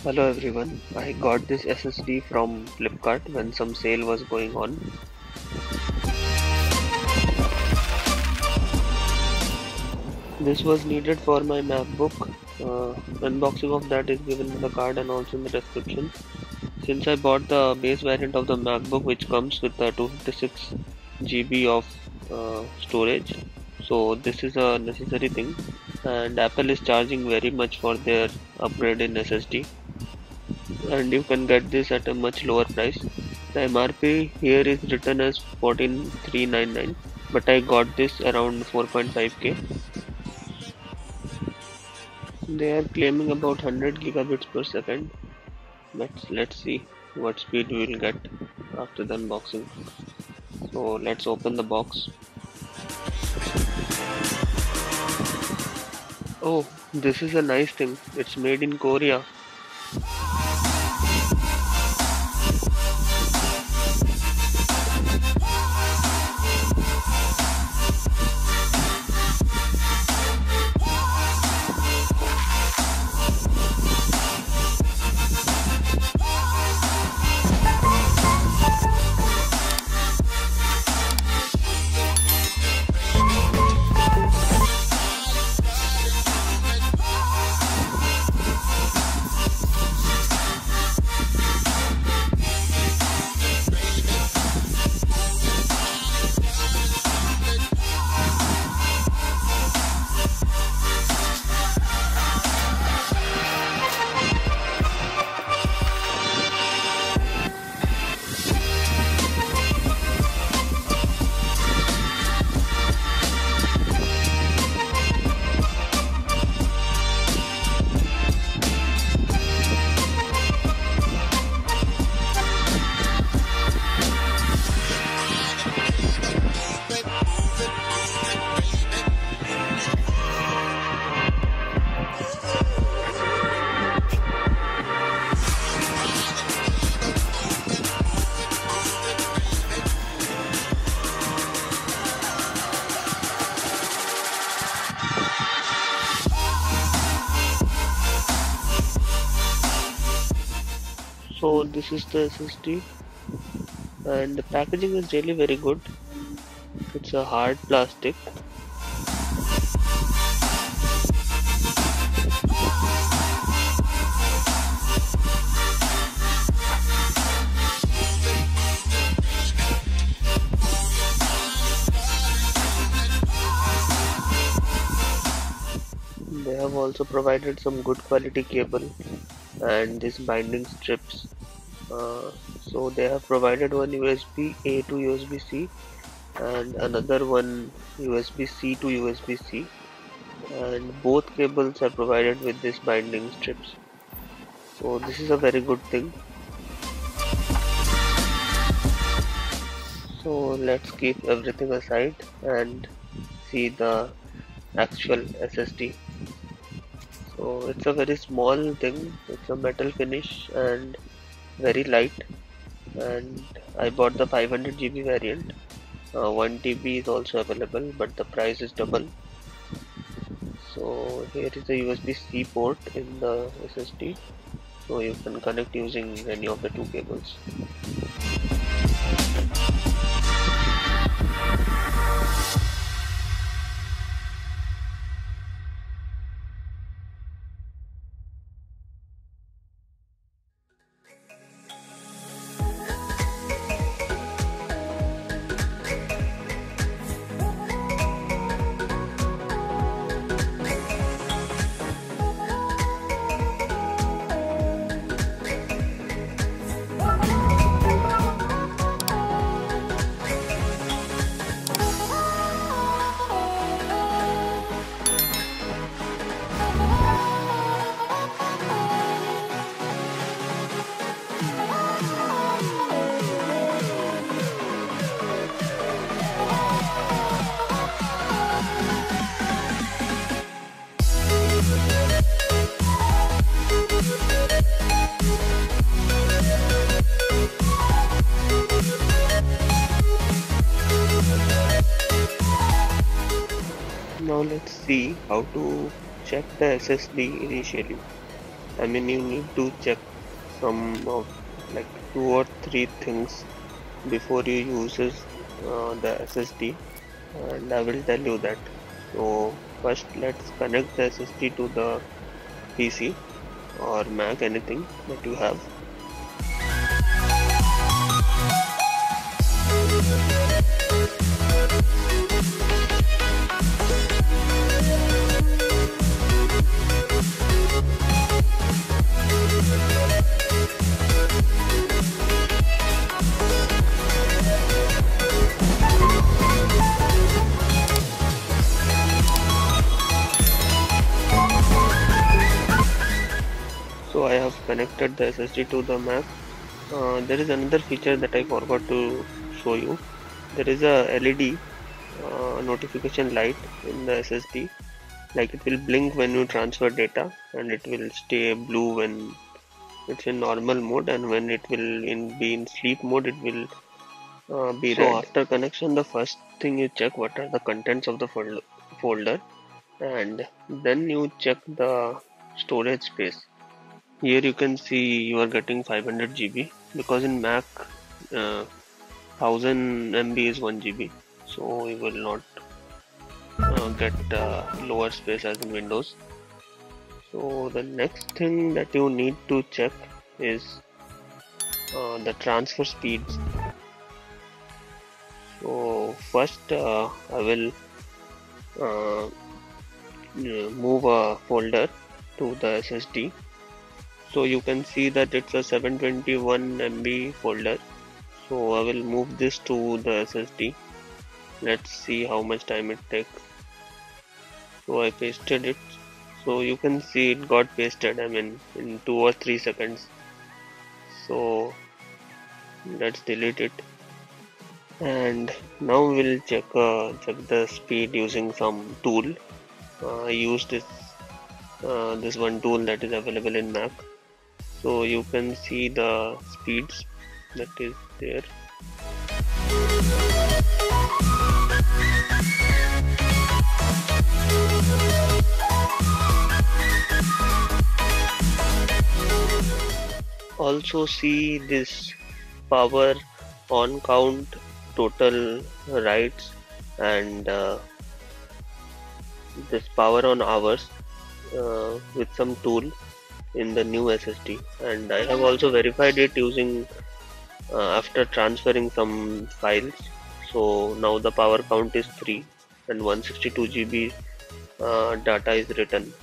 Hello everyone, I got this SSD from Flipkart when some sale was going on. This was needed for my MacBook. Unboxing of that is given in the card and also in the description. Since I bought the base variant of the MacBook which comes with the 256 GB of storage, so this is a necessary thing, and Apple is charging very much for their upgrade in SSD, and you can get this at a much lower price. The MRP here is written as 14,399, but I got this around 4.5k. They are claiming about 100 gigabits per second. Let's see what speed we will get after the unboxing. So let's open the box. Oh, this is a nice thing. It's made in Korea. So this is the SSD, and the packaging is really very good. It's a hard plastic. They have also provided some good quality cable and these binding strips. So they have provided one USB A to USB C and another one USB C to USB C, and both cables are provided with these binding strips. So this is a very good thing. So let's keep everything aside and see the actual SSD. So it's a very small thing. It's a metal finish and very light. And I bought the 500 GB variant. 1 TB is also available, but the price is double. So here is the USB-C port in the SSD. So you can connect using any of the two cables. Now let's see how to check the SSD initially. I mean, you need to check some of like two or three things before you uses the SSD, and I will tell you that. So first, let's connect the SSD to the PC or Mac, anything that you have. So I have connected the SSD to the Mac. There is another feature that I forgot to show you. There is a LED notification light in the SSD. Like it will blink when you transfer data, and it will stay blue when it's in normal mode, and when it will be in sleep mode, it will be red. So after connection, the first thing you check what are the contents of the folder, and then you check the storage space. Here you can see you are getting 500 GB, because in Mac 1000 MB is 1 GB, so you will not get lower space as in Windows. So the next thing that you need to check is the transfer speeds. So first I will uh, move a folder to the SSD. So you can see that it's a 721 MB folder. So I will move this to the SSD. Let's see how much time it takes. So I pasted it. So you can see it got pasted, I mean, in 2 or 3 seconds. So let's delete it. And now we'll check the speed using some tool. I use this one tool that is available in Mac. So you can see the speeds that is there. Also see this power on count, total writes, and this power on hours with some tool in the new SSD. And I have also verified it using after transferring some files. So now the power count is 3 and 162 GB data is written.